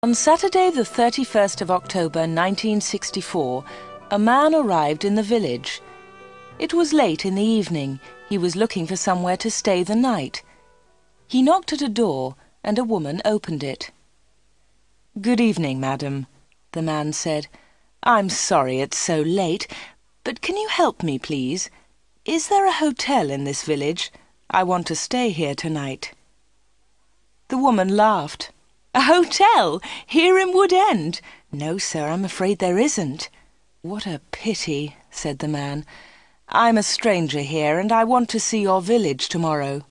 On Saturday the 31st of October 1964, a man arrived in the village. It was late in the evening. He was looking for somewhere to stay the night. He knocked at a door and a woman opened it. "Good evening, madam," the man said. "I'm sorry it's so late, but can you help me, please? Is there a hotel in this village? I want to stay here tonight." The woman laughed. "A hotel? Here in Wood End? No, sir, I'm afraid there isn't." "What a pity," said the man. "I'm a stranger here, and I want to see your village tomorrow."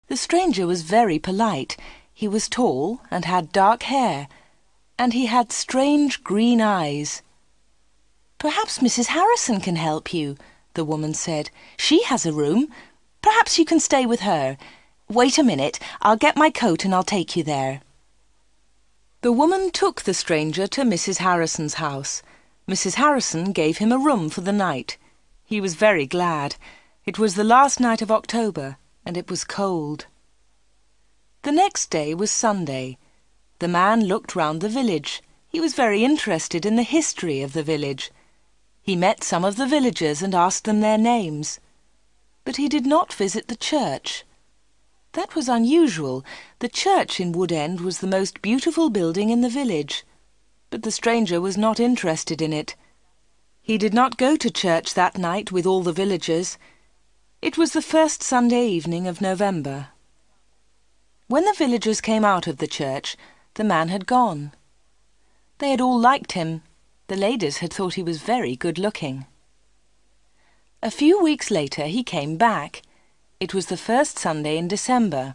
The stranger was very polite. He was tall and had dark hair, and he had strange green eyes. "Perhaps Mrs. Harrison can help you," the woman said. "She has a room. Perhaps you can stay with her. Wait a minute, I'll get my coat and I'll take you there." The woman took the stranger to Mrs. Harrison's house. Mrs. Harrison gave him a room for the night. He was very glad. It was the last night of October, and it was cold. The next day was Sunday. The man looked round the village. He was very interested in the history of the village. He met some of the villagers and asked them their names. But he did not visit the church. That was unusual. The church in Wood End was the most beautiful building in the village. But the stranger was not interested in it. He did not go to church that night with all the villagers. It was the first Sunday evening of November. When the villagers came out of the church, the man had gone. They had all liked him. The ladies had thought he was very good-looking. A few weeks later he came back. It was the first Sunday in December.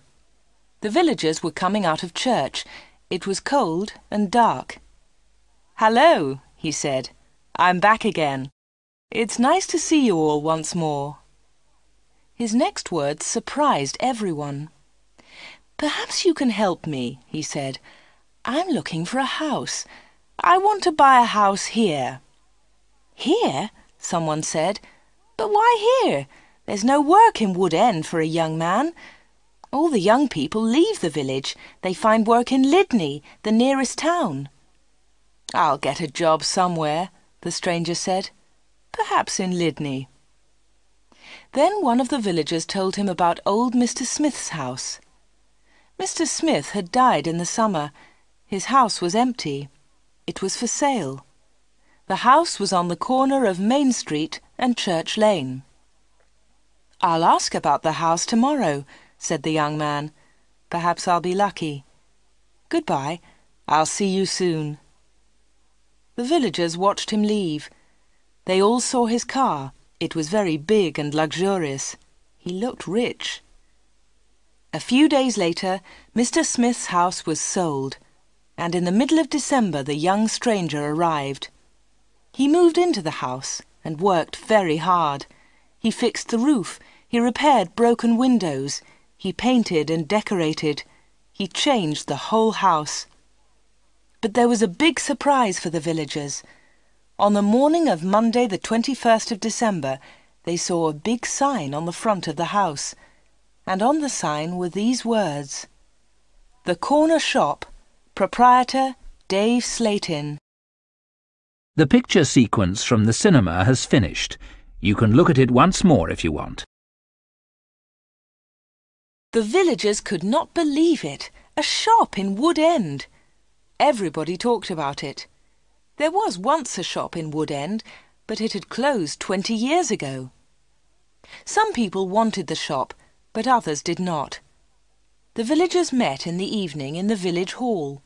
The villagers were coming out of church. It was cold and dark. "Hello," he said. "I'm back again. It's nice to see you all once more." His next words surprised everyone. "Perhaps you can help me," he said. "I'm looking for a house. I want to buy a house here." "Here?" someone said. "But why here? There's no work in Wood End for a young man. All the young people leave the village. They find work in Lydney, the nearest town." "I'll get a job somewhere," the stranger said. "Perhaps in Lydney." Then one of the villagers told him about old Mr. Smith's house. Mr. Smith had died in the summer. His house was empty. It was for sale. The house was on the corner of Main Street and Church Lane. "I'll ask about the house tomorrow," said the young man. "Perhaps I'll be lucky. Goodbye. I'll see you soon." The villagers watched him leave. They all saw his car. It was very big and luxurious. He looked rich. A few days later, Mr. Smith's house was sold, and in the middle of December the young stranger arrived. He moved into the house and worked very hard. He fixed the roof. He repaired broken windows. He painted and decorated. He changed the whole house. But there was a big surprise for the villagers. On the morning of Monday the 21st of December, they saw a big sign on the front of the house, and on the sign were these words: "The Corner Shop, Proprietor Dave Slatin." The picture sequence from the cinema has finished. You can look at it once more if you want. The villagers could not believe it. A shop in Wood End. Everybody talked about it. There was once a shop in Wood End, but it had closed 20 years ago. Some people wanted the shop, but others did not. The villagers met in the evening in the village hall.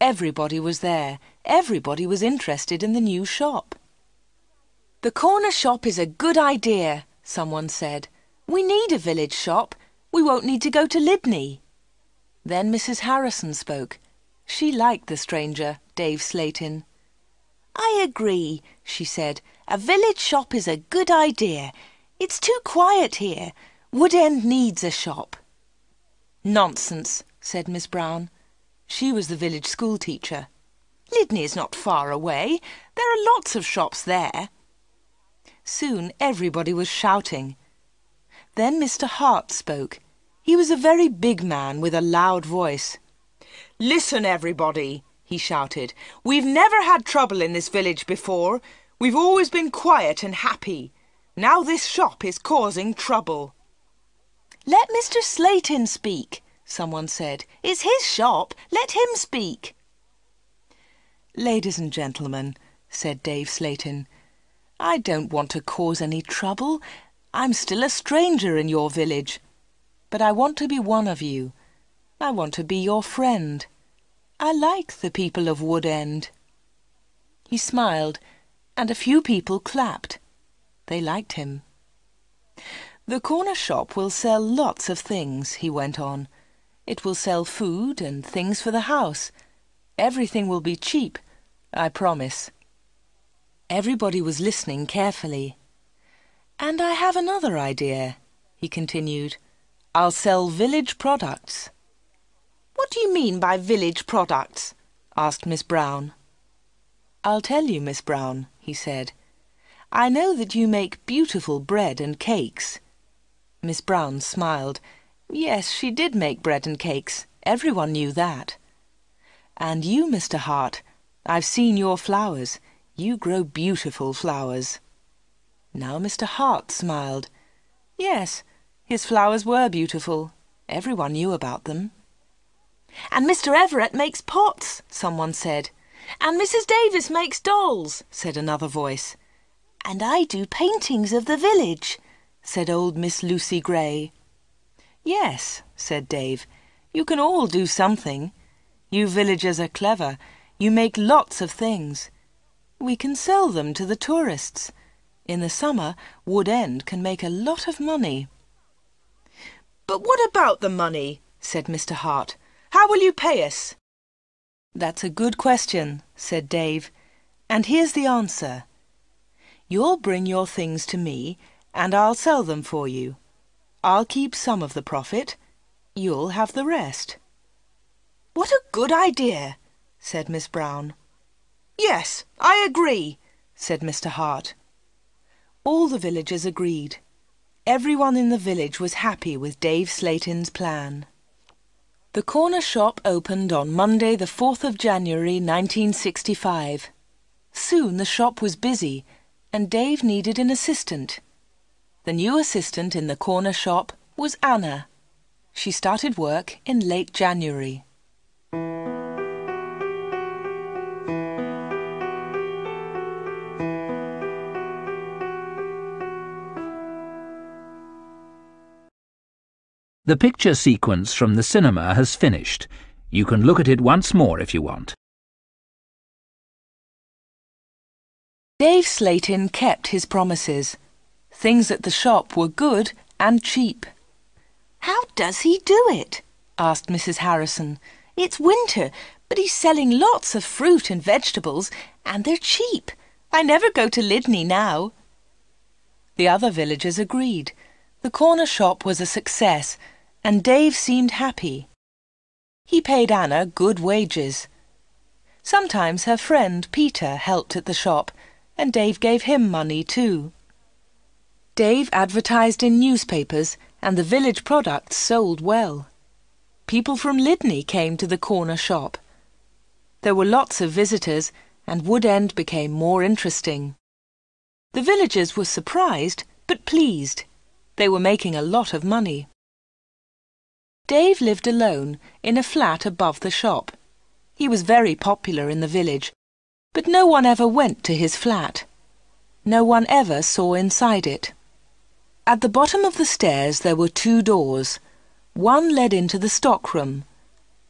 Everybody was there. Everybody was interested in the new shop. "The corner shop is a good idea," someone said. "We need a village shop. We won't need to go to Lydney." Then Mrs. Harrison spoke. She liked the stranger, Dave Slatin. "I agree," she said. "A village shop is a good idea. It's too quiet here. Wood End needs a shop." "Nonsense," said Miss Brown. She was the village school teacher. "Lydney is not far away. There are lots of shops there." Soon everybody was shouting. Then Mr. Hart spoke. He was a very big man with a loud voice. "Listen, everybody," he shouted. "We've never had trouble in this village before. We've always been quiet and happy. Now this shop is causing trouble." "Let Mr. Slayton speak," someone said. "It's his shop. Let him speak." "Ladies and gentlemen," said Dave Slayton, "I don't want to cause any trouble. I'm still a stranger in your village. But I want to be one of you. I want to be your friend. I like the people of Wood End." He smiled, and a few people clapped. They liked him. "The corner shop will sell lots of things," he went on. "It will sell food and things for the house. Everything will be cheap, I promise." Everybody was listening carefully. "And I have another idea," he continued. "I'll sell village products." "What do you mean by village products?" asked Miss Brown. "I'll tell you, Miss Brown," he said. "I know that you make beautiful bread and cakes." Miss Brown smiled. Yes, she did make bread and cakes. Everyone knew that. "And you, Mr. Hart, I've seen your flowers. You grow beautiful flowers." Now Mr. Hart smiled. Yes, his flowers were beautiful. Everyone knew about them. "And Mr. Everett makes pots," someone said. "And Mrs. Davis makes dolls," said another voice. "And I do paintings of the village," said old Miss Lucy Gray. "Yes," said Dave, "you can all do something. You villagers are clever. You make lots of things. We can sell them to the tourists. In the summer, Wood End can make a lot of money." "But what about the money?" said Mr. Hart. "How will you pay us?" "That's a good question," said Dave. "And here's the answer. You'll bring your things to me, and I'll sell them for you. I'll keep some of the profit. You'll have the rest." "What a good idea," said Miss Brown. "Yes, I agree," said Mr. Hart. All the villagers agreed. Everyone in the village was happy with Dave Slayton's plan. The corner shop opened on Monday the 4th of January 1965. Soon the shop was busy and Dave needed an assistant. The new assistant in the corner shop was Anna. She started work in late January. The picture sequence from the cinema has finished. You can look at it once more if you want. Dave Slayton kept his promises. Things at the shop were good and cheap. "How does he do it?" asked Mrs. Harrison. "It's winter, but he's selling lots of fruit and vegetables, and they're cheap. I never go to Lydney now." The other villagers agreed. The corner shop was a success, and Dave seemed happy. He paid Anna good wages. Sometimes her friend Peter helped at the shop, and Dave gave him money too. Dave advertised in newspapers, and the village products sold well. People from Lydney came to the corner shop. There were lots of visitors, and Wood End became more interesting. The villagers were surprised, but pleased. They were making a lot of money. Dave lived alone in a flat above the shop. He was very popular in the village, but no one ever went to his flat. No one ever saw inside it. At the bottom of the stairs there were 2 doors. One led into the stockroom.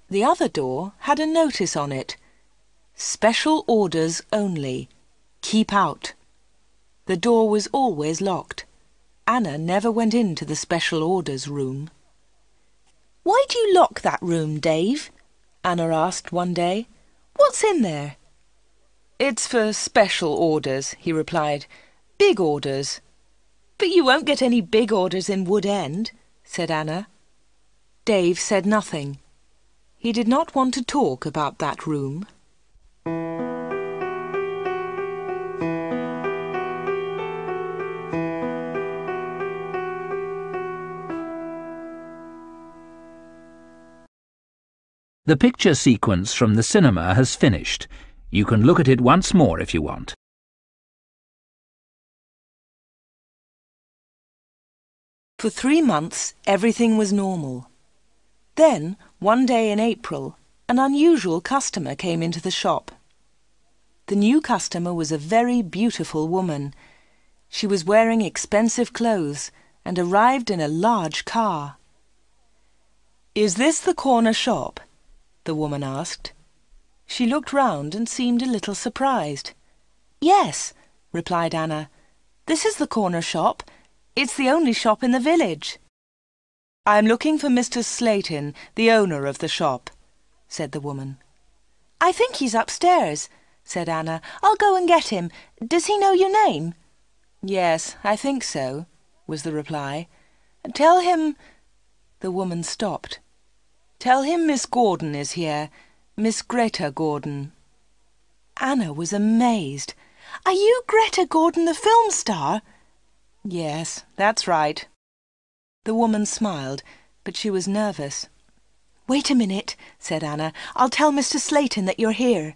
The other door had a notice on it. "Special orders only. Keep out." The door was always locked. Anna never went into the special orders room. "Why do you lock that room, Dave?" Anna asked one day. "What's in there?" "It's for special orders," he replied. "Big orders." "But you won't get any big orders in Wood End," said Anna. Dave said nothing. He did not want to talk about that room. The picture sequence from the cinema has finished. You can look at it once more if you want. For 3 months, everything was normal. Then, one day in April, an unusual customer came into the shop. The new customer was a very beautiful woman. She was wearing expensive clothes and arrived in a large car. "Is this the corner shop?" the woman asked. She looked round and seemed a little surprised. "Yes," replied Anna. "This is the corner shop. It's the only shop in the village." "I'm looking for Mr. Slayton, the owner of the shop," said the woman. "I think he's upstairs," said Anna. "I'll go and get him. Does he know your name?" "Yes, I think so," was the reply. "Tell him—" The woman stopped. "Tell him Miss Gordon is here, Miss Greta Gordon." Anna was amazed. "Are you Greta Gordon, the film star?" "Yes, that's right." The woman smiled, but she was nervous. "Wait a minute," said Anna. "I'll tell Mr. Slayton that you're here."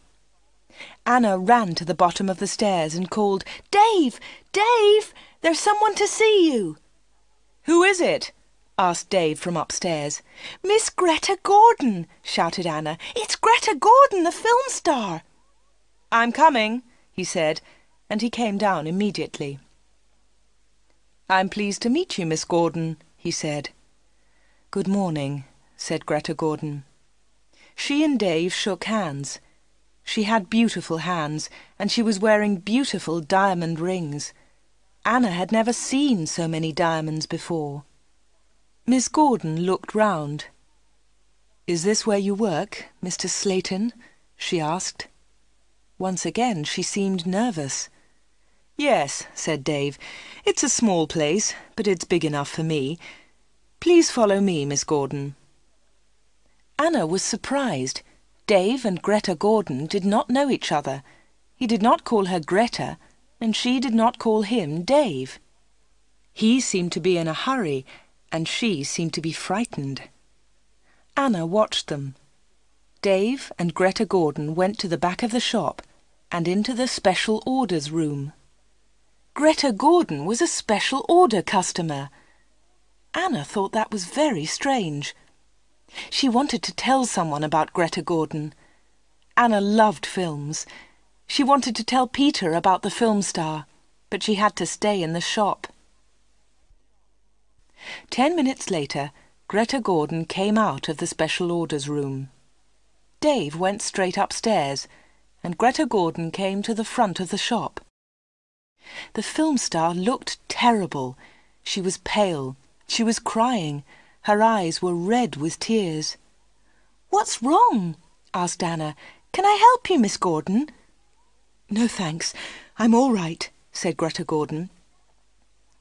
Anna ran to the bottom of the stairs and called, "Dave! Dave! There's someone to see you!" "Who is it?" asked Dave from upstairs. "Miss Greta Gordon!" shouted Anna. "It's Greta Gordon, the film star!" "I'm coming," he said, and he came down immediately. "I'm pleased to meet you, Miss Gordon," he said. "Good morning," said Greta Gordon. She and Dave shook hands. She had beautiful hands, and she was wearing beautiful diamond rings. Anna had never seen so many diamonds before. Miss Gordon looked round. "Is this where you work, Mr. Slayton?" she asked. Once again she seemed nervous. "Yes," said Dave. "It's a small place, but it's big enough for me. Please follow me, Miss Gordon." Anna was surprised. Dave and Greta Gordon did not know each other. He did not call her Greta, and she did not call him Dave. He seemed to be in a hurry, and she seemed to be frightened. Anna watched them. Dave and Greta Gordon went to the back of the shop and into the special orders room. Greta Gordon was a special order customer. Anna thought that was very strange. She wanted to tell someone about Greta Gordon. Anna loved films. She wanted to tell Peter about the film star, but she had to stay in the shop. 10 minutes later, Greta Gordon came out of the special orders room. Dave went straight upstairs, and Greta Gordon came to the front of the shop. The film star looked terrible. She was pale. She was crying. Her eyes were red with tears. "What's wrong?" asked Anna. "Can I help you, Miss Gordon?" "No, thanks. I'm all right," said Greta Gordon.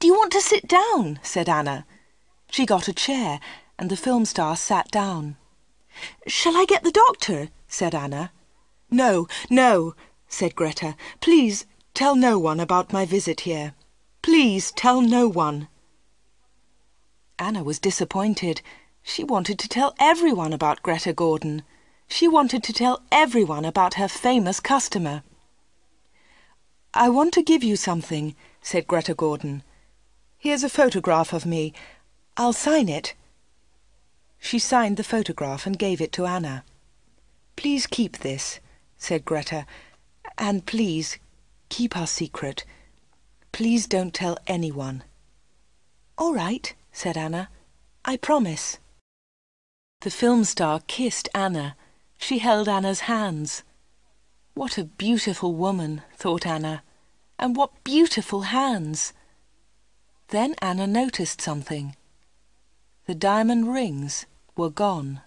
"Do you want to sit down?" said Anna. She got a chair, and the film star sat down. "Shall I get the doctor?" said Anna. "No, no," said Greta. "Please tell no one about my visit here. Please tell no one." Anna was disappointed. She wanted to tell everyone about Greta Gordon. She wanted to tell everyone about her famous customer. "I want to give you something," said Greta Gordon. "Here's a photograph of me. I'll sign it." She signed the photograph and gave it to Anna. "Please keep this," said Greta, "and please keep our secret. Please don't tell anyone." "All right," said Anna. "I promise." The film star kissed Anna. She held Anna's hands. What a beautiful woman, thought Anna, and what beautiful hands. Then Anna noticed something. The diamond rings were gone.